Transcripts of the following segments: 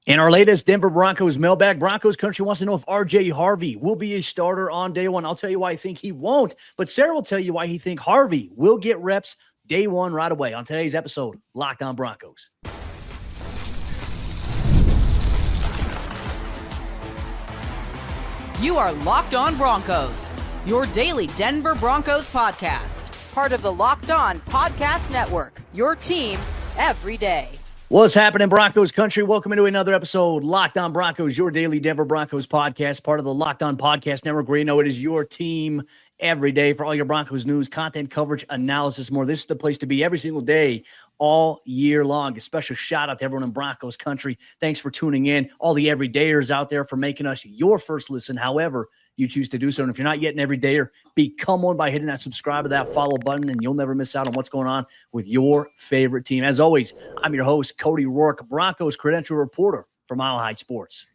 In our latest Denver Broncos mailbag, Broncos Country wants to know if RJ Harvey will be a starter on day one. I'll tell you why I think he won't, but Sayre will tell you why he thinks Harvey will get reps day one right away on today's episode, Locked On Broncos. You are Locked On Broncos, your daily Denver Broncos podcast. Part of the Locked On Podcast Network, your team every day. What's happening, Broncos Country? Welcome into another episode, Locked On Broncos, your daily Denver Broncos podcast, part of the Locked On Podcast Network, where you know it is your team every day for all your Broncos news, content, coverage, analysis, more. This is the place to be every single day, all year long. A special shout out to everyone in Broncos Country. Thanks for tuning in. All the everydayers out there for making us your first listen, however you choose to do so. And if you're not yet an everydayer, become one by hitting that subscribe or that follow button, and you'll never miss out on what's going on with your favorite team. As always, I'm your host, Cody Roark, Broncos credential reporter for Mile High Sports.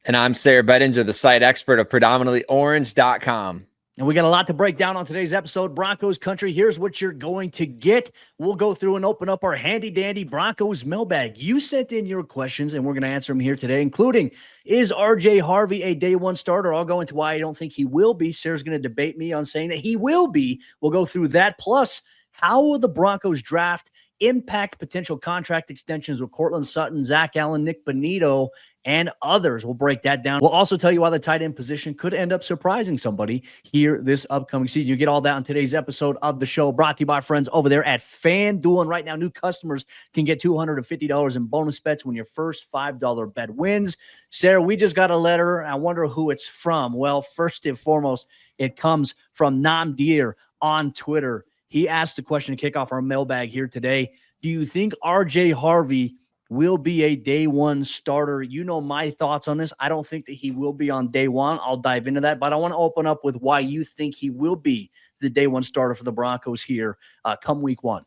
And I'm Sayre Bedinger, the site expert of predominantlyorange.com. And we got a lot to break down on today's episode. Broncos Country, here's what you're going to get. We'll go through and open up our handy-dandy Broncos mailbag. You sent in your questions, and we're going to answer them here today, including, is RJ Harvey a day one starter? I'll go into why I don't think he will be. Sayre's going to debate me on saying that he will be. We'll go through that. Plus, how will the Broncos draft impact potential contract extensions with Courtland Sutton, Zach Allen, Nik Bonitto, and others? We'll break that down. We'll also tell you why the tight end position could end up surprising somebody here this upcoming season. You get all that on today's episode of the show, brought to you by friends over there at FanDuel. And right now, new customers can get $250 in bonus bets when your first $5 bet wins. Sayre, we just got a letter. I wonder who it's from. Well, first and foremost, it comes from Namdir on Twitter. He asked the question to kick off our mailbag here today. Do you think RJ Harvey will be a day one starter? You know my thoughts on this. I don't think that he will be on day one. I'll dive into that, but I want to open up with why you think he will be the day one starter for the Broncos here come week one.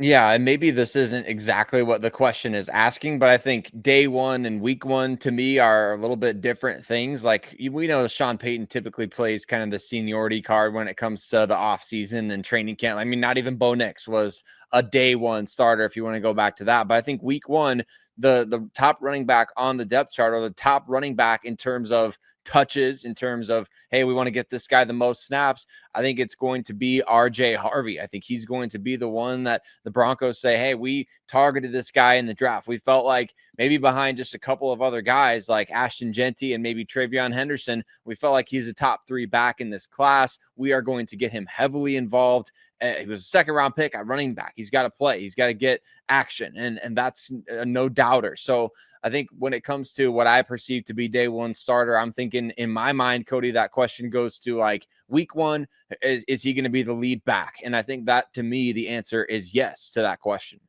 Yeah, and maybe this isn't exactly what the question is asking, but I think day one and week one to me are a little bit different things. Like we know Sean Payton typically plays kind of the seniority card when it comes to the offseason and training camp. I mean, not even Bo Nix was a day one starter if you want to go back to that. But I think week one, the top running back on the depth chart, or the top running back in terms of touches, in terms of, hey, we want to get this guy the most snaps, I think it's going to be RJ Harvey. I think he's going to be the one that the Broncos say, hey, we targeted this guy in the draft. We felt like maybe behind just a couple of other guys like Ashton Genty and maybe Travion Henderson, we felt like he's a top three back in this class. We are going to get him heavily involved. He was a second-round pick at running back. He's got to play. He's got to get action, and that's a no-doubter. So I think when it comes to what I perceive to be day one starter, I'm thinking in my mind, Cody, that question goes to like week one, is he going to be the lead back? And I think that, to me, the answer is yes to that question.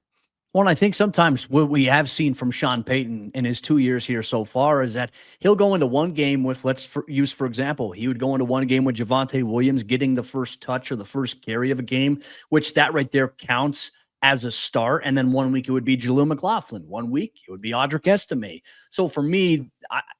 Well, I think sometimes what we have seen from Sean Payton in his 2 years here so far is that he'll go into one game with, use for example, he would go into one game with Javonte Williams getting the first touch or the first carry of a game, which that right there counts as a start. And then 1 week it would be Jaleel McLaughlin. 1 week it would be Audric Estime. So for me,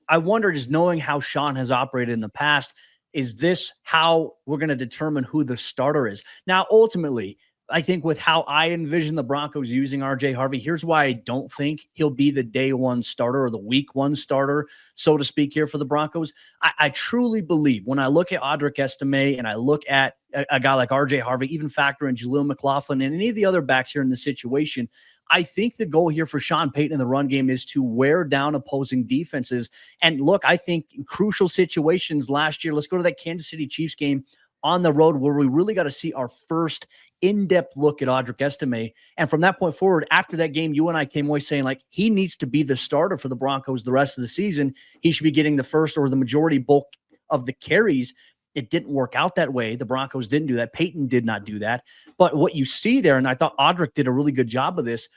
I wonder, just knowing how Sean has operated in the past, is this how we're going to determine who the starter is? Now, ultimately, I think with how I envision the Broncos using RJ Harvey, here's why I don't think he'll be the day one starter or the week one starter, so to speak, here for the Broncos. I truly believe when I look at Audric Estime and I look at a guy like RJ Harvey, even factor in Jaleel McLaughlin and any of the other backs here in this situation, I think the goal here for Sean Payton in the run game is to wear down opposing defenses. And look, I think in crucial situations last year, let's go to that Kansas City Chiefs game on the road where we really got to see our first in-depth look at Audric Estime. And from that point forward, after that game, you and I came away saying, like, he needs to be the starter for the Broncos the rest of the season. He should be getting the first or the majority bulk of the carries. It didn't work out that way. The Broncos didn't do that. Payton did not do that. But what you see there, and I thought Audric did a really good job of this,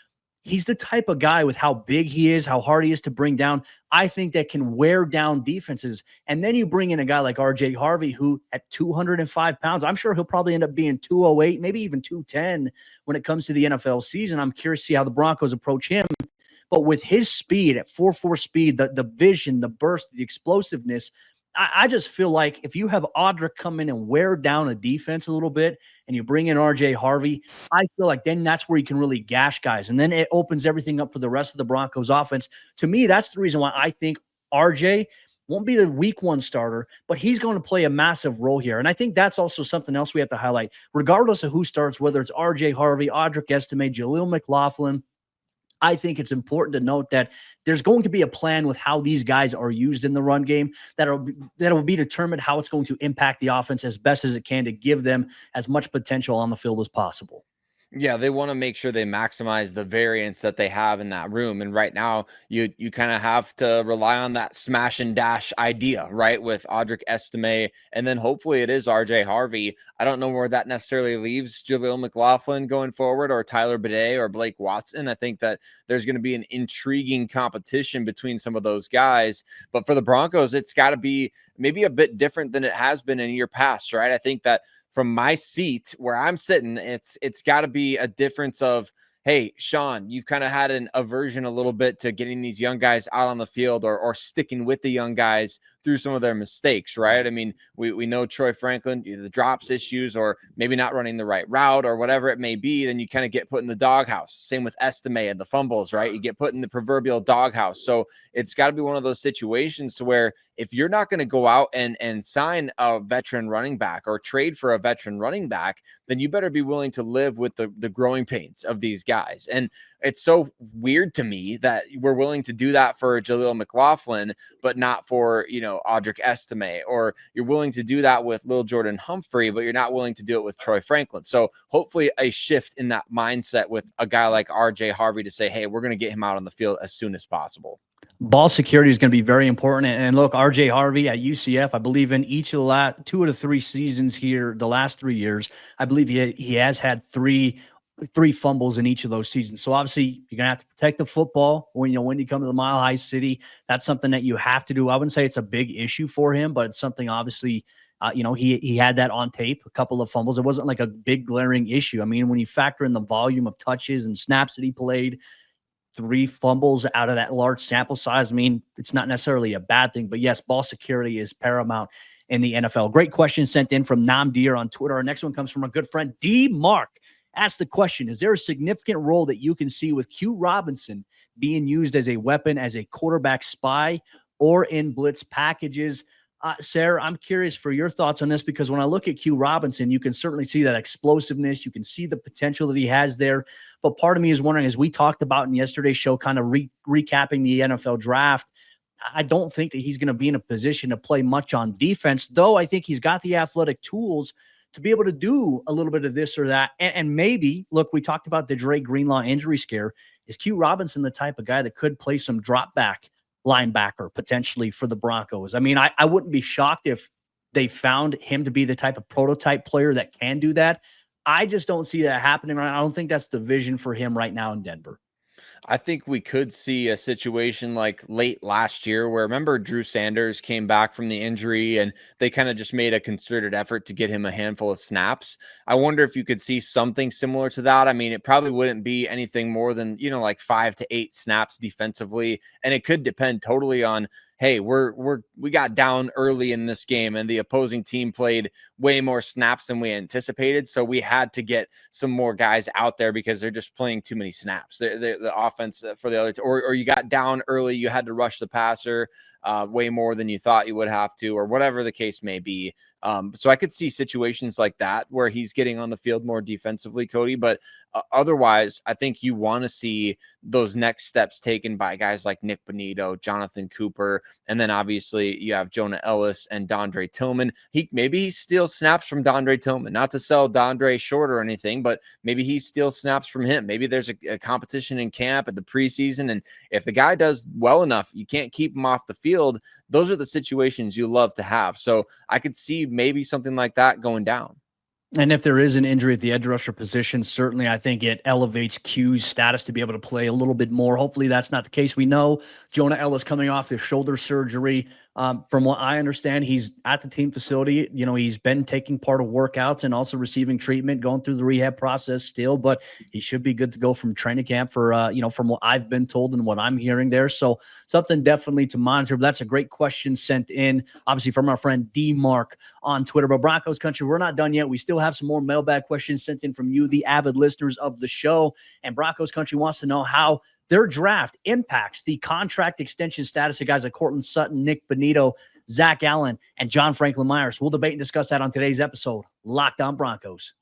he's the type of guy with how big he is, how hard he is to bring down, I think that can wear down defenses. And then you bring in a guy like RJ Harvey, who at 205 pounds, I'm sure he'll probably end up being 208, maybe even 210 when it comes to the NFL season. I'm curious to see how the Broncos approach him. But with his speed at 4.4 speed, the vision, the burst, the explosiveness, I just feel like if you have Audric come in and wear down a defense a little bit and you bring in RJ Harvey, I feel like then that's where you can really gash guys. And then it opens everything up for the rest of the Broncos offense. To me, that's the reason why I think RJ won't be the week one starter, but he's going to play a massive role here. And I think that's also something else we have to highlight. Regardless of who starts, whether it's RJ Harvey, Audric Estime, Jaleel McLaughlin, I think it's important to note that there's going to be a plan with how these guys are used in the run game that'll be determined how it's going to impact the offense as best as it can to give them as much potential on the field as possible. Yeah, they want to make sure they maximize the variance that they have in that room. And right now, you kind of have to rely on that smash and dash idea, right? With Audric Estime, and then hopefully it is RJ Harvey. I don't know where that necessarily leaves Jaleel McLaughlin going forward, or Tyler Bidet or Blake Watson. I think that there's going to be an intriguing competition between some of those guys. But for the Broncos, it's got to be maybe a bit different than it has been in year past, right? I think that from my seat where I'm sitting, it's got to be a difference of, hey, Sean, you've kind of had an aversion a little bit to getting these young guys out on the field or sticking with the young guys through some of their mistakes, right? I mean, we know Troy Franklin, the drops issues or maybe not running the right route or whatever it may be, then you kind of get put in the doghouse. Same with Estime and the fumbles, right? You get put in the proverbial doghouse. So it's got to be one of those situations to where if you're not going to go out and sign a veteran running back or trade for a veteran running back, then you better be willing to live with the growing pains of these guys. And it's so weird to me that we're willing to do that for Jaleel McLaughlin, but not for, Audric Estime, or you're willing to do that with Lil Jordan Humphrey, but you're not willing to do it with Troy Franklin. So hopefully a shift in that mindset with a guy like RJ Harvey to say, hey, we're going to get him out on the field as soon as possible. Ball security is going to be very important. And look, RJ Harvey at UCF, I believe in each of the last 2 out of 3 seasons here, the last 3 years, I believe he has had three fumbles in each of those seasons. So obviously you're going to have to protect the football when you come to the Mile High City. That's something that you have to do. I wouldn't say it's a big issue for him, but it's something obviously, he had that on tape, a couple of fumbles. It wasn't like a big glaring issue. I mean, when you factor in the volume of touches and snaps that he played, 3 fumbles out of that large sample size, I mean, it's not necessarily a bad thing, but yes, ball security is paramount in the NFL. Great question sent in from Namdir on Twitter. Our next one comes from our good friend D. Mark. Ask the question, is there a significant role that you can see with Q Robinson being used as a weapon, as a quarterback spy, or in blitz packages? Sayre, I'm curious for your thoughts on this, because when I look at Q Robinson, you can certainly see that explosiveness. You can see the potential that he has there. But part of me is wondering, as we talked about in yesterday's show, kind of recapping the NFL draft, I don't think that he's going to be in a position to play much on defense, though I think he's got the athletic tools to be able to do a little bit of this or that. And maybe, look, we talked about the Dre Greenlaw injury scare. Is Q Robinson the type of guy that could play some drop back linebacker potentially for the Broncos? I mean, I wouldn't be shocked if they found him to be the type of prototype player that can do that. I just don't see that happening right now. I don't think that's the vision for him right now in Denver. I think we could see a situation like late last year where, remember, Drew Sanders came back from the injury and they kind of just made a concerted effort to get him a handful of snaps. I wonder if you could see something similar to that. I mean, it probably wouldn't be anything more than, like 5 to 8 snaps defensively. And it could depend totally on, hey, we got down early in this game and the opposing team played way more snaps than we anticipated. So we had to get some more guys out there because they're just playing too many snaps. The offense for the other, or you got down early, you had to rush the passer way more than you thought you would have to, or whatever the case may be. So I could see situations like that where he's getting on the field more defensively, Cody, but otherwise, I think you want to see those next steps taken by guys like Nik Bonitto, Jonathan Cooper, and then obviously you have Jonah Ellis and Dondre Tillman. Maybe he steals snaps from Dondre Tillman, not to sell Dondre short or anything, but maybe he steals snaps from him. Maybe there's a competition in camp at the preseason, and if the guy does well enough, you can't keep him off the field. Those are the situations you love to have. So I could see maybe something like that going down. And if there is an injury at the edge rusher position, certainly I think it elevates Q's status to be able to play a little bit more. Hopefully that's not the case. We know Jonah Ellis coming off the shoulder surgery. From what I understand, he's at the team facility. He's been taking part of workouts and also receiving treatment, going through the rehab process still, but he should be good to go from training camp for, from what I've been told and what I'm hearing there. So something definitely to monitor. But that's a great question sent in, obviously, from our friend D Mark on Twitter. But Broncos Country, we're not done yet. We still have some more mailbag questions sent in from you, the avid listeners of the show. And Broncos Country wants to know how their draft impacts the contract extension status of guys like Courtland Sutton, Nik Bonitto, Zach Allen, and John Franklin Myers. We'll debate and discuss that on today's episode, Locked On Broncos.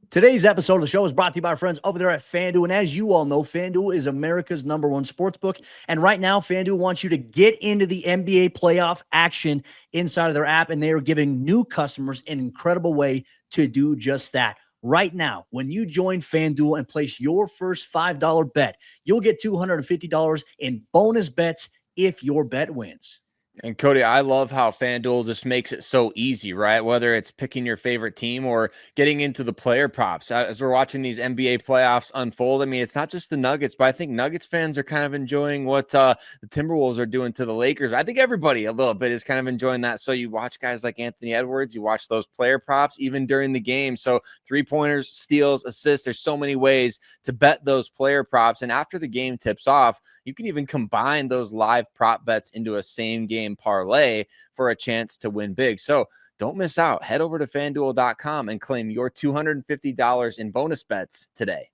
Today's episode of the show is brought to you by our friends over there at FanDuel. And as you all know, FanDuel is America's #1 sportsbook. And right now, FanDuel wants you to get into the NBA playoff action inside of their app. And they are giving new customers an incredible way to do just that. Right now, when you join FanDuel and place your first $5 bet, you'll get $250 in bonus bets if your bet wins. And Cody, I love how FanDuel just makes it so easy, right? Whether it's picking your favorite team or getting into the player props. As we're watching these NBA playoffs unfold, I mean, it's not just the Nuggets, but I think Nuggets fans are kind of enjoying what the Timberwolves are doing to the Lakers. I think everybody a little bit is kind of enjoying that. So you watch guys like Anthony Edwards, you watch those player props even during the game. So 3-pointers, steals, assists, there's so many ways to bet those player props. And after the game tips off, you can even combine those live prop bets into a same game parlay for a chance to win big. So don't miss out. Head over to FanDuel.com and claim your $250 in bonus bets today.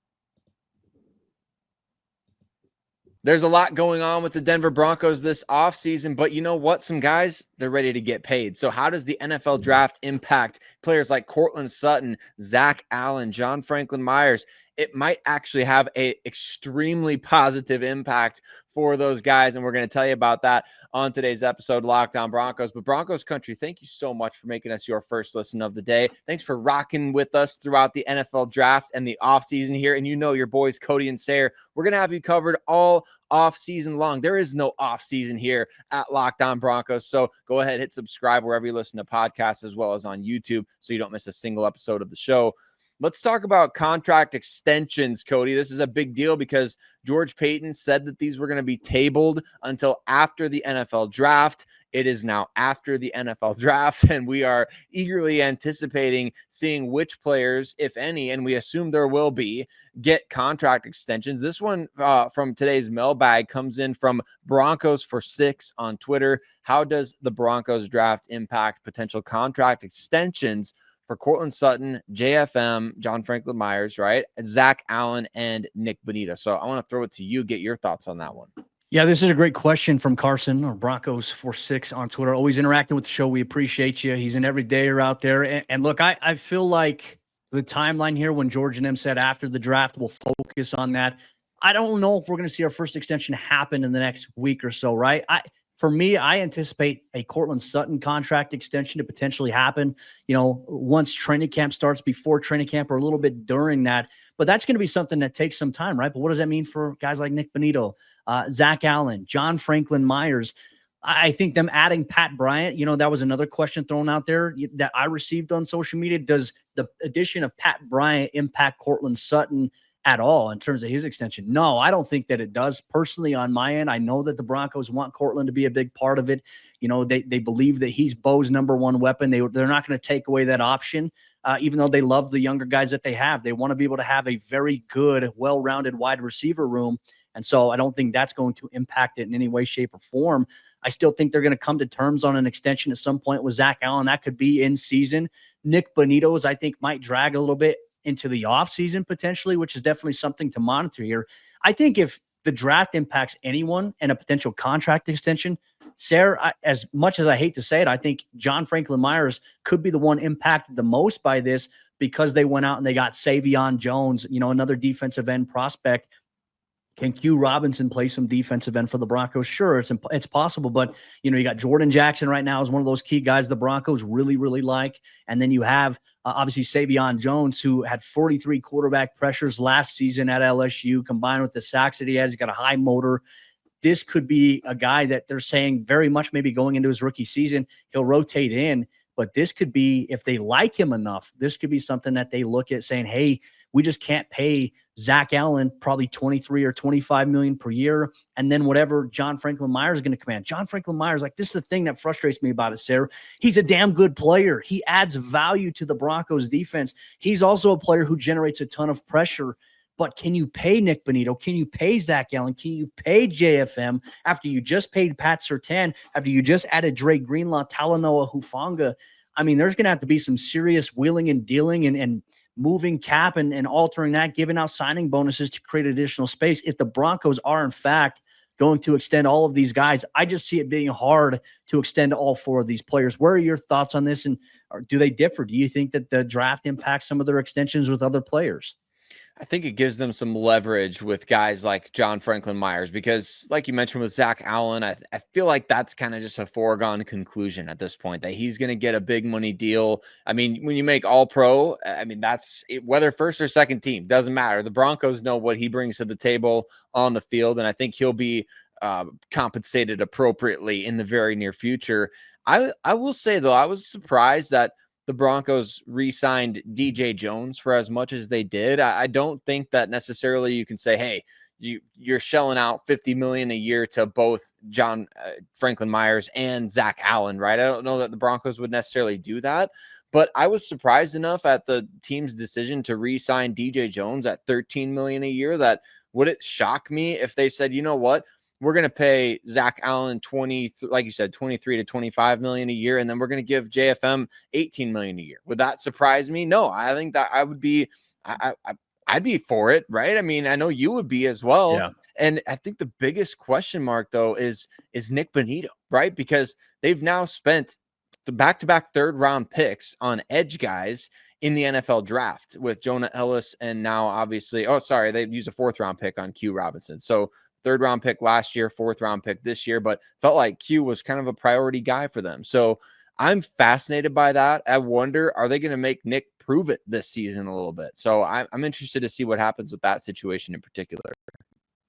There's a lot going on with the Denver Broncos this offseason, but you know what? Some guys, they're ready to get paid. So how does the NFL draft impact players like Courtland Sutton, Zach Allen, John Franklin Myers? It might actually have an extremely positive impact for those guys, and we're going to tell you about that on today's episode, Locked On Broncos. But Broncos Country, thank you so much for making us your first listen of the day. Thanks for rocking with us throughout the NFL draft and the offseason here. And you know your boys, Cody and Sayre, we're going to have you covered all offseason long. There is no offseason here at Locked On Broncos. So go ahead, hit subscribe wherever you listen to podcasts, as well as on YouTube, so you don't miss a single episode of the show. Let's talk about contract extensions, Cody. This is a big deal because George Paton said that these were going to be tabled until after the NFL draft. It is now after the NFL draft, and we are eagerly anticipating seeing which players, if any, and we assume there will be, get contract extensions. This one from today's mailbag comes in from Broncos for 6 on Twitter. How does the Broncos draft impact potential contract extensions for Courtland Sutton, JFM, John Franklin Myers, right? Zach Allen, and Nik Bonitto. So I want to throw it to you, get your thoughts on that one. Yeah, this is a great question from Carson, or Broncos for 6 on Twitter. Always interacting with the show. We appreciate you. He's an everydayer out there. And look, I feel like the timeline here when George and him said after the draft, we'll focus on that. I don't know if we're going to see our first extension happen in the next week or so, right? For me, I anticipate a Courtland Sutton contract extension to potentially happen, once training camp starts, before training camp, or a little bit during that. But that's going to be something that takes some time, right? But what does that mean for guys like Nik Bonitto, Zach Allen, John Franklin Myers? I think them adding Pat Bryant, that was another question thrown out there that I received on social media. Does the addition of Pat Bryant impact Courtland Sutton at all in terms of his extension? No, I don't think that it does. Personally, on my end, I know that the Broncos want Courtland to be a big part of it. They believe that he's Bo's #1 weapon. They're not going to take away that option, even though they love the younger guys that they have. They want to be able to have a very good, well-rounded wide receiver room. And so I don't think that's going to impact it in any way, shape, or form. I still think they're going to come to terms on an extension at some point with Zach Allen. That could be in season. Nik Bonitto's, I think, might drag a little bit into the offseason potentially, which is definitely something to monitor here. I think if the draft impacts anyone and a potential contract extension, Sayre, as much as I hate to say it, I think John Franklin Myers could be the one impacted the most by this, because they went out and they got Savion Jones, another defensive end prospect. Can Q Robinson play some defensive end for the Broncos? Sure, it's possible, but you got Jordan Jackson right now as one of those key guys the Broncos really, really like, and then you have obviously Savion Jones, who had 43 quarterback pressures last season at LSU, combined with the sacks that he has. He's got a high motor. This could be a guy that they're saying very much maybe going into his rookie season, he'll rotate in, but this could be, if they like him enough, this could be something that they look at saying, hey, we just can't pay Zach Allen probably 23 or 25 million per year. And then whatever John Franklin Myers is going to command. John Franklin Myers, like, this is the thing that frustrates me about it, Sayre. He's a damn good player. He adds value to the Broncos defense. He's also a player who generates a ton of pressure. But can you pay Nik Bonitto? Can you pay Zach Allen? Can you pay JFM after you just paid Pat Surtain, after you just added Dre Greenlaw, Talanoa Hufanga? I mean, there's going to have to be some serious wheeling and dealing and moving cap and altering that, giving out signing bonuses to create additional space. If the Broncos are, in fact, going to extend all of these guys, I just see it being hard to extend all four of these players. Where are your thoughts on this? And do they differ? Do you think that the draft impacts some of their extensions with other players? I think it gives them some leverage with guys like John Franklin Myers because, like you mentioned with Zach Allen, I feel like that's kind of just a foregone conclusion at this point, that he's going to get a big money deal. I mean, when you make all pro, I mean, that's it, whether first or second team, doesn't matter. The Broncos know what he brings to the table on the field, and I think he'll be compensated appropriately in the very near future. I will say, though, I was surprised that the Broncos re-signed DJ Jones for as much as they did. I don't think that necessarily you can say, hey, you're shelling out $50 million a year to both John Franklin Myers and Zach Allen, right? I don't know that the Broncos would necessarily do that, but I was surprised enough at the team's decision to re-sign DJ Jones at $13 million a year that would it shock me if they said, you know what? We're going to pay Zach Allen like you said, 23 to 25 million a year. And then we're going to give JFM 18 million a year. Would that surprise me? No, I think that I would be, I'd be for it. Right. I mean, I know you would be as well. Yeah. And I think the biggest question mark though is Nik Bonitto, right? Because they've now spent the back-to-back third round picks on edge guys in the NFL draft with Jonah Ellis. And now obviously, they used a fourth round pick on Q Robinson. So third round pick last year, fourth round pick this year, but felt like Q was kind of a priority guy for them. So I'm fascinated by that. I wonder, are they going to make Nik prove it this season a little bit? So I'm interested to see what happens with that situation in particular.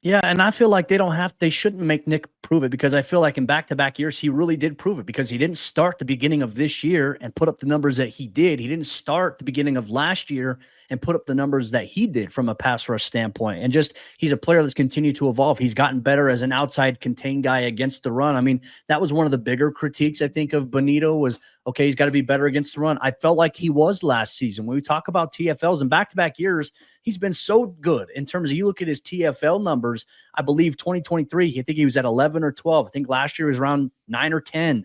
Yeah, and I feel like they shouldn't make Nik prove it, because I feel like in back-to-back years, he really did prove it, because he didn't start the beginning of this year and put up the numbers that he did. He didn't start the beginning of last year and put up the numbers that he did from a pass rush standpoint. And just, he's a player that's continued to evolve. He's gotten better as an outside contained guy against the run. I mean, that was one of the bigger critiques, I think, of Bonitto was, okay, he's got to be better against the run. I felt like he was last season. When we talk about TFLs in back-to-back years, he's been so good in terms of, you look at his TFL numbers, I believe 2023, I think he was at 11 or 12. I think last year was around 9 or 10.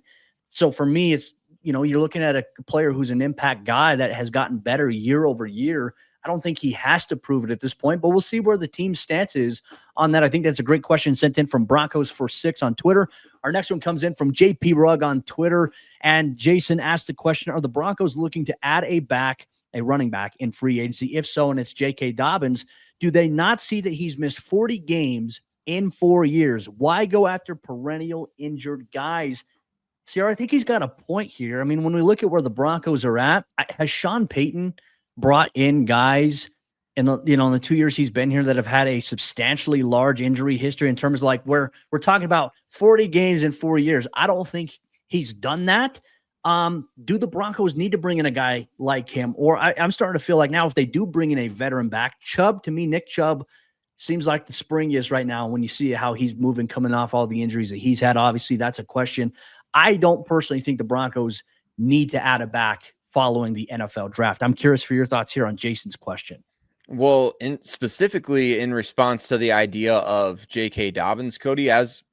So for me, it's, you're looking at a player who's an impact guy that has gotten better year over year. I don't think he has to prove it at this point, but we'll see where the team's stance is on that. I think that's a great question sent in from Broncos for 6 on Twitter. Our next one comes in from JP Rugg on Twitter. And Jason asked the question, are the Broncos looking to add a running back in free agency? If so, and it's J.K. Dobbins, do they not see that he's missed 40 games in 4 years? Why go after perennial injured guys? Sayre, I think he's got a point here. I mean, when we look at where the Broncos are at, has Sean Payton brought in guys in the 2 years he's been here that have had a substantially large injury history in terms of like where we're talking about 40 games in 4 years? I don't think he's done that. Do the Broncos need to bring in a guy like him? Or I'm starting to feel like now if they do bring in a veteran back, Chubb, to me, Nick Chubb seems like the spring is right now when you see how he's moving, coming off all the injuries that he's had. Obviously, that's a question. I don't personally think the Broncos need to add a back following the NFL draft. I'm curious for your thoughts here on Jason's question. Well, specifically in response to the idea of J.K. Dobbins, Cody, as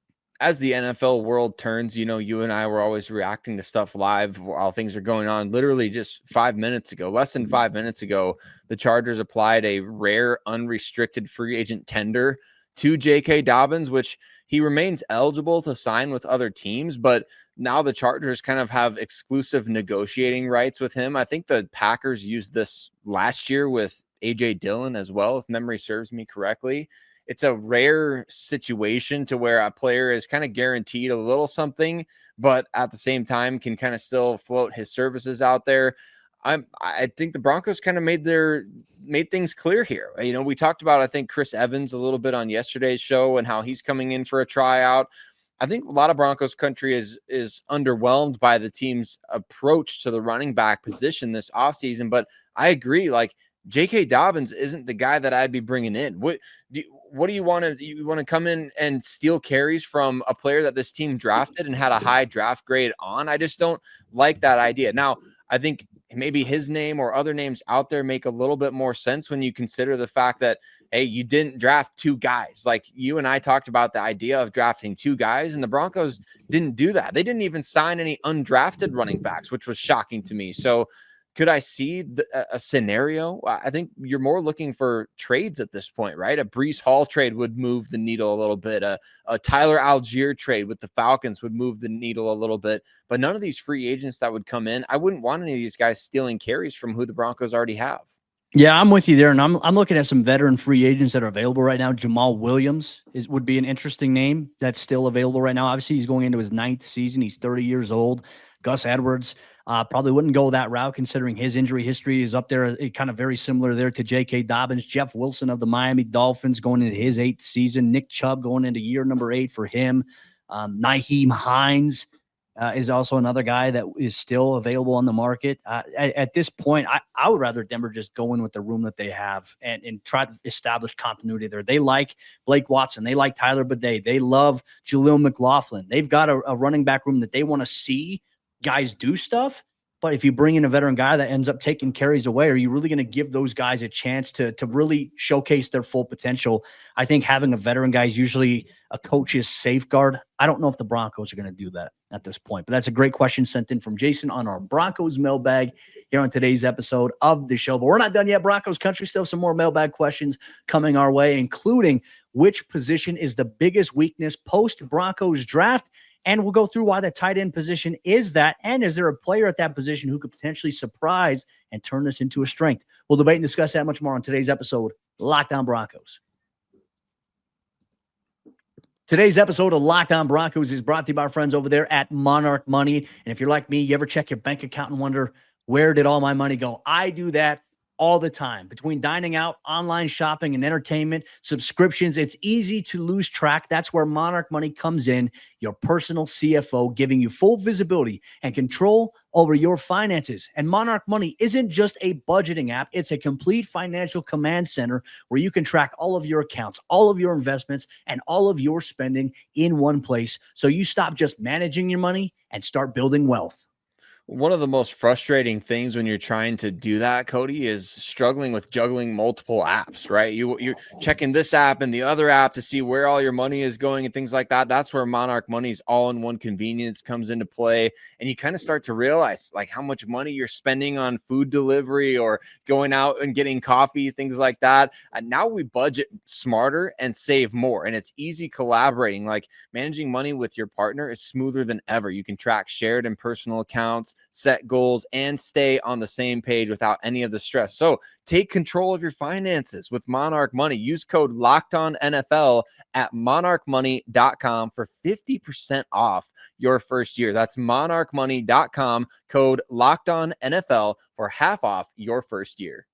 the NFL world turns, you and I were always reacting to stuff live while things are going on. Literally just 5 minutes ago, less than 5 minutes ago, the Chargers applied a rare unrestricted free agent tender to J.K. Dobbins, which he remains eligible to sign with other teams, but now the Chargers kind of have exclusive negotiating rights with him. I think the Packers used this last year with A.J. Dillon as well, if memory serves me correctly. It's a rare situation to where a player is kind of guaranteed a little something, but at the same time can kind of still float his services out there. I think the Broncos kind of made things clear here. We talked about, I think, Chris Evans a little bit on yesterday's show and how he's coming in for a tryout. I think a lot of Broncos country is underwhelmed by the team's approach to the running back position this offseason, but I agree. Like, J.K. Dobbins isn't the guy that I'd be bringing in. What do you want to? You want to come in and steal carries from a player that this team drafted and had a high draft grade on? I just don't like that idea. Now, I think maybe his name or other names out there make a little bit more sense when you consider the fact that, hey, you didn't draft two guys. Like you and I talked about the idea of drafting two guys, and the Broncos didn't do that. They didn't even sign any undrafted running backs, which was shocking to me. So could I see a scenario? I think you're more looking for trades at this point, right? A Breece Hall trade would move the needle a little bit. A Tyler Algier trade with the Falcons would move the needle a little bit. But none of these free agents that would come in, I wouldn't want any of these guys stealing carries from who the Broncos already have. Yeah, I'm with you there, and I'm looking at some veteran free agents that are available right now. Jamal Williams would be an interesting name that's still available right now. Obviously, he's going into his 9th season. He's 30 years old. Gus Edwards probably wouldn't go that route considering his injury history is up there, kind of very similar there to J.K. Dobbins. Jeff Wilson of the Miami Dolphins going into his 8th season. Nick Chubb going into year number 8 for him. Nyheim Hines is also another guy that is still available on the market. At this point, I would rather Denver just go in with the room that they have and try to establish continuity there. They like Blake Watson. They like Tyler Bidet. They love Jaleel McLaughlin. They've got a running back room that they want to see guys do stuff. But if you bring in a veteran guy that ends up taking carries away, are you really going to give those guys a chance to really showcase their full potential? I think having a veteran guy is usually a coach's safeguard. I don't know if the Broncos are going to do that at this point, but that's a great question sent in from Jason on our Broncos mailbag here on today's episode of the show. But we're not done yet. Broncos Country, still some more mailbag questions coming our way, including which position is the biggest weakness post-Broncos draft? And we'll go through why the tight end position is that. And is there a player at that position who could potentially surprise and turn this into a strength? We'll debate and discuss that much more on today's episode, Locked On Broncos. Today's episode of Locked On Broncos is brought to you by our friends over there at Monarch Money. And if you're like me, you ever check your bank account and wonder, where did all my money go? I do that all the time. Between dining out, online shopping, and entertainment, subscriptions, it's easy to lose track. That's where Monarch Money comes in, your personal CFO, giving you full visibility and control over your finances. And Monarch Money isn't just a budgeting app. It's a complete financial command center where you can track all of your accounts, all of your investments, and all of your spending in one place. So you stop just managing your money and start building wealth. One of the most frustrating things when you're trying to do that, Cody, is struggling with juggling multiple apps, right? You're checking this app and the other app to see where all your money is going and things like that. That's where Monarch Money's all-in-one convenience comes into play. And you kind of start to realize like how much money you're spending on food delivery or going out and getting coffee, things like that. And now we budget smarter and save more. And it's easy collaborating. Like managing money with your partner is smoother than ever. You can track shared and personal accounts, set goals, and stay on the same page without any of the stress. So take control of your finances with Monarch Money. Use code LOCKEDONNFL at monarchmoney.com for 50% off your first year. That's monarchmoney.com, code LOCKEDONNFL for half off your first year.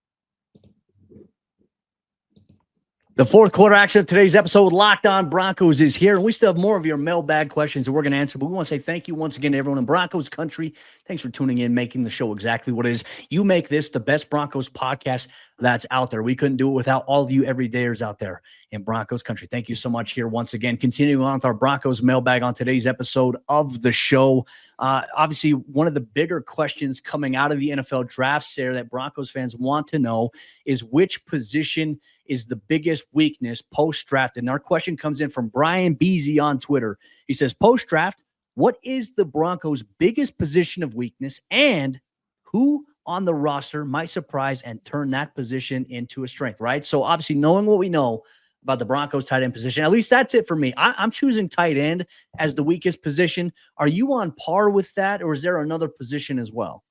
The fourth quarter action of today's episode, Locked On Broncos, is here. And we still have more of your mailbag questions that we're going to answer. But we want to say thank you once again to everyone in Broncos Country. Thanks for tuning in, making the show exactly what it is. You make this the best Broncos podcast that's out there. We couldn't do it without all of you everydayers out there in Broncos Country. Thank you so much here once again. Continuing on with our Broncos mailbag on today's episode of the show. Obviously, one of the bigger questions coming out of the NFL draft, Sayre, that Broncos fans want to know is which position is the biggest weakness post-draft. And our question comes in from Brian Beasy on Twitter. He says, post-draft, what is the Broncos' biggest position of weakness, and who on the roster might surprise and turn that position into a strength, right? So obviously knowing what we know about the Broncos tight end position, at least that's it for me. I'm choosing tight end as the weakest position. Are you on par with that, or is there another position as well?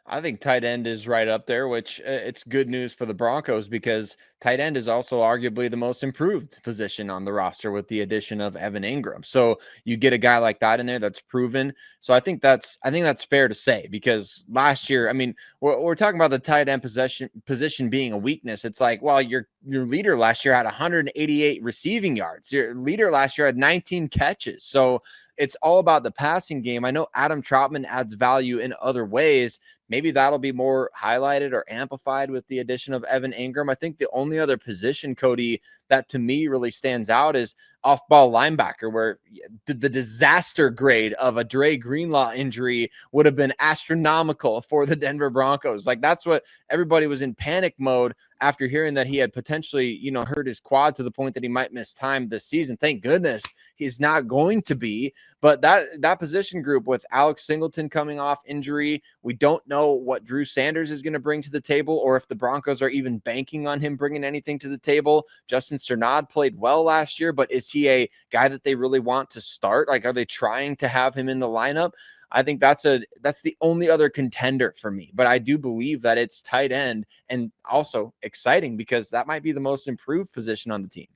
I think tight end is right up there, which it's good news for the Broncos because tight end is also arguably the most improved position on the roster with the addition of Evan Ingram. So you get a guy like that in there that's proven. So I think that's fair to say because last year, I mean, we're talking about the tight end position being a weakness. It's like, well, your leader last year had 188 receiving yards. Your leader last year had 19 catches. So it's all about the passing game. I know Adam Troutman adds value in other ways, maybe that'll be more highlighted or amplified with the addition of Evan Ingram. I think the only other position, Cody, that to me really stands out is off-ball linebacker, where the disaster grade of a Dre Greenlaw injury would have been astronomical for the Denver Broncos. Like, that's what everybody was in panic mode after hearing that he had potentially, hurt his quad to the point that he might miss time this season. Thank goodness he's not going to be. But that position group with Alex Singleton coming off injury, we don't know what Drew Sanders is going to bring to the table, or if the Broncos are even banking on him bringing anything to the table. Justin Strnad played well last year, but is he a guy that they really want to start? Like, are they trying to have him in the lineup? I think that's the only other contender for me, but I do believe that it's tight end, and also exciting because that might be the most improved position on the team.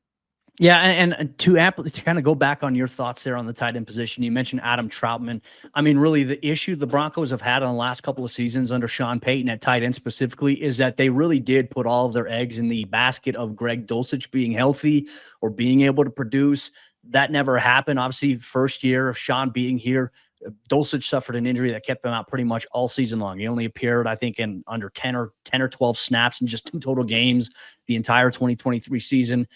Yeah, and to kind of go back on your thoughts there on the tight end position, you mentioned Adam Troutman. I mean, really, the issue the Broncos have had on the last couple of seasons under Sean Payton at tight end specifically is that they really did put all of their eggs in the basket of Greg Dulcich being healthy or being able to produce. That never happened. Obviously, first year of Sean being here, Dulcich suffered an injury that kept him out pretty much all season long. He only appeared, I think, in under 10 or 12 snaps in just 2 total games the entire 2023 season.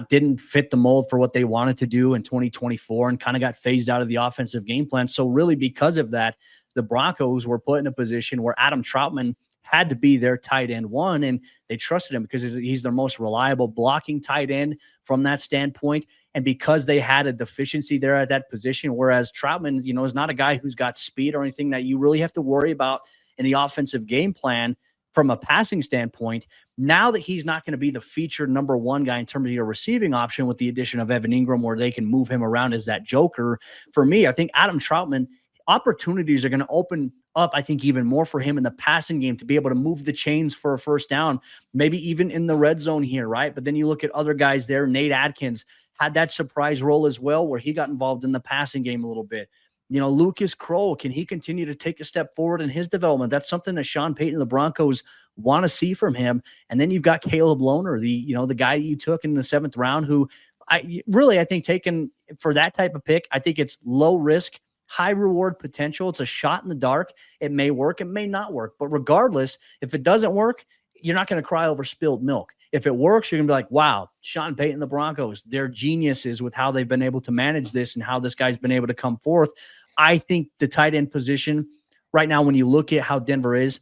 Didn't fit the mold for what they wanted to do in 2024 and kind of got phased out of the offensive game plan. So really, because of that, the Broncos were put in a position where Adam Troutman had to be their tight end one, and they trusted him because he's their most reliable blocking tight end from that standpoint. And because they had a deficiency there at that position, whereas Troutman, is not a guy who's got speed or anything that you really have to worry about in the offensive game plan from a passing standpoint. Now that he's not going to be the featured number one guy in terms of your receiving option with the addition of Evan Ingram, where they can move him around as that joker, for me, I think Adam Troutman, opportunities are going to open up, I think, even more for him in the passing game to be able to move the chains for a first down, maybe even in the red zone here, right? But then you look at other guys there. Nate Adkins had that surprise role as well, where he got involved in the passing game a little bit. Lucas Kroll, can he continue to take a step forward in his development? That's something that Sean Payton and the Broncos want to see from him. And then you've got Caleb Lohner, the guy that you took in the 7th round, who I think taken for that type of pick, I think it's low risk, high reward potential. It's a shot in the dark. It may work, it may not work. But regardless, if it doesn't work, you're not going to cry over spilled milk. If it works, you're going to be like, wow, Sean Payton and the Broncos, they're geniuses with how they've been able to manage this and how this guy's been able to come forth. I think the tight end position right now, when you look at how Denver is,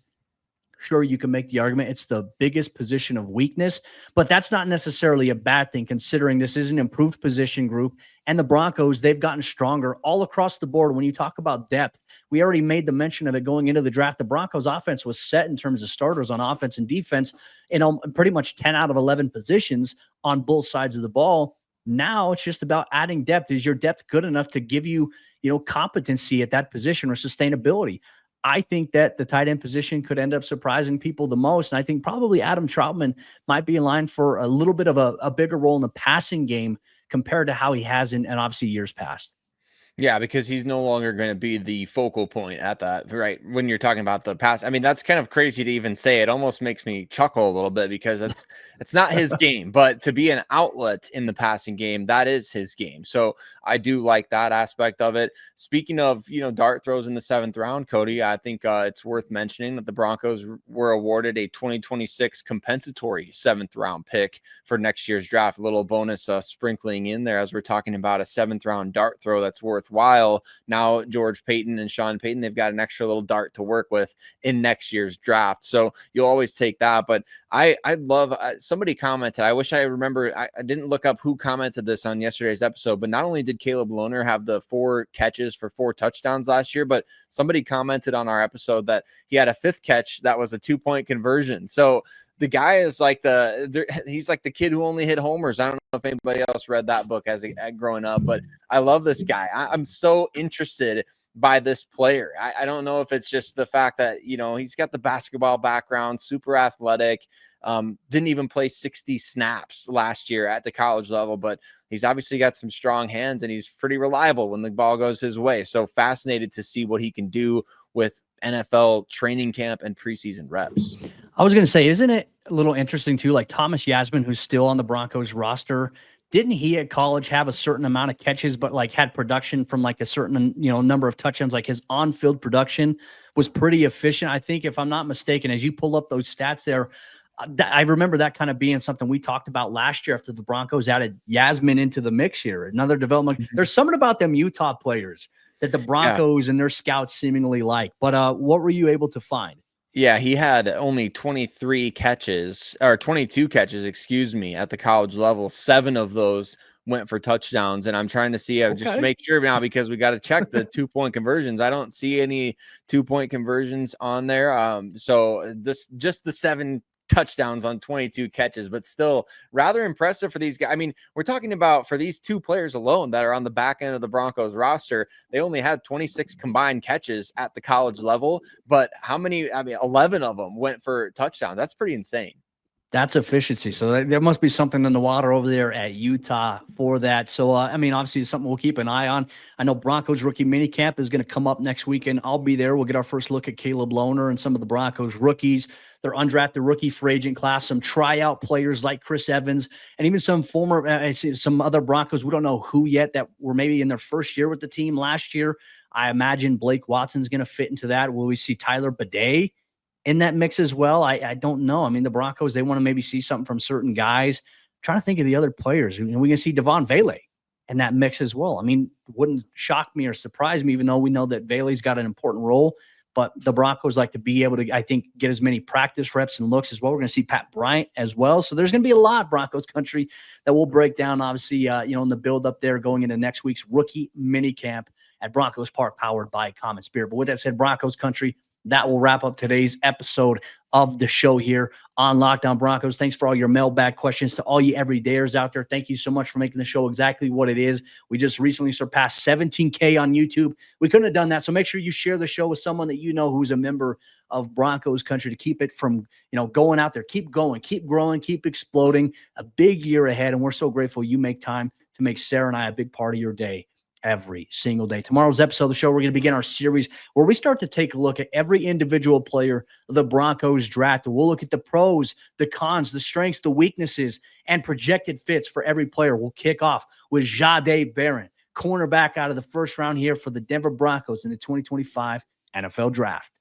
sure, you can make the argument it's the biggest position of weakness, but that's not necessarily a bad thing considering this is an improved position group. And the Broncos, they've gotten stronger all across the board. When you talk about depth, we already made the mention of it going into the draft. The Broncos offense was set in terms of starters on offense and defense in pretty much 10 out of 11 positions on both sides of the ball. Now it's just about adding depth. Is your depth good enough to give you, competency at that position or sustainability? I think that the tight end position could end up surprising people the most. And I think probably Adam Troutman might be in line for a little bit of a bigger role in the passing game compared to how he has in obviously years past. Yeah, because he's no longer going to be the focal point at that, right? When you're talking about the pass, I mean, that's kind of crazy to even say. It almost makes me chuckle a little bit because it's not his game, but to be an outlet in the passing game, that is his game. So I do like that aspect of it. Speaking of, dart throws in the 7th round, Cody, I think it's worth mentioning that the Broncos were awarded a 2026 compensatory 7th round pick for next year's draft. A little bonus sprinkling in there as we're talking about a 7th round dart throw that's worthwhile. Now George Payton and Sean Payton, they've got an extra little dart to work with in next year's draft. So you'll always take that. But I love somebody commented. I wish I remember. I didn't look up who commented this on yesterday's episode, but not only did Caleb Lohner have the 4 catches for 4 touchdowns last year, but somebody commented on our episode that he had a 5th catch that was a 2-point conversion. So the guy is like he's like the kid who only hit homers. I don't know if anybody else read that book as growing up, but I love this guy. I'm so interested by this player. I don't know if it's just the fact that, he's got the basketball background, super athletic, didn't even play 60 snaps last year at the college level, but he's obviously got some strong hands and he's pretty reliable when the ball goes his way. So fascinated to see what he can do with NFL training camp and preseason reps. I was going to say, isn't it a little interesting too? Like Thomas Yasmin, who's still on the Broncos roster, Didn't he at college have a certain amount of catches, but like had production from like a certain, number of touchdowns? Like his on-field production was pretty efficient. I think, if I'm not mistaken, as you pull up those stats there, I remember that kind of being something we talked about last year after the Broncos added Yasmin into the mix here. Another development. Mhm. There's something about them Utah players that the Broncos and their scouts seemingly like. But what were you able to find? Yeah, he had only 22 catches, at the college level. 7 of those went for touchdowns. And I'm trying to see, just to Okay. make sure now, because we got to check the 2-point conversions. I don't see any 2-point conversions on there. So just the 7 touchdowns on 22 catches, but still rather impressive for these guys. I mean, we're talking about, for these 2 players alone that are on the back end of the Broncos roster, they only had 26 combined catches at the college level, but how many? I mean, 11 of them went for touchdowns. That's pretty insane. That's efficiency. So there must be something in the water over there at Utah for that. So, I mean, obviously it's something we'll keep an eye on. I know Broncos rookie minicamp is going to come up next weekend. I'll be there. We'll get our first look at Caleb Lohner and some of the Broncos rookies, their undrafted rookie free agent class, some tryout players like Chris Evans, and even some some other Broncos. We don't know who yet that were maybe in their first year with the team last year. I imagine Blake Watson's going to fit into that. Will we see Sayre Bedinger in that mix as well? I don't know. I mean, the Broncos, they want to maybe see something from certain guys. I'm trying to think of the other players. And we can see Devon Vele in that mix as well. I mean, wouldn't shock me or surprise me, even though we know that Vele's got an important role. But the Broncos like to be able to, I think, get as many practice reps and looks as well. We're going to see Pat Bryant as well. So there's going to be a lot, Broncos country, that we'll break down, obviously, in the build up there going into next week's rookie minicamp at Broncos Park, powered by Common Spirit. But with that said, Broncos country, that will wrap up today's episode of the show here on Locked On Broncos. Thanks for all your mailbag questions. To all you everydayers out there, thank you so much for making the show exactly what it is. We just recently surpassed 17K on YouTube. We couldn't have done that, so make sure you share the show with someone that you know who's a member of Broncos country to keep it from going out there. Keep going, keep growing, keep exploding. A big year ahead, and we're so grateful you make time to make Sayre and I a big part of your day every single day. Tomorrow's episode of the show, we're going to begin our series where we start to take a look at every individual player of the Broncos draft. We'll look at the pros, the cons, the strengths, the weaknesses, and projected fits for every player. We'll kick off with Jahdae Barron, cornerback out of the first round here for the Denver Broncos in the 2025 NFL Draft.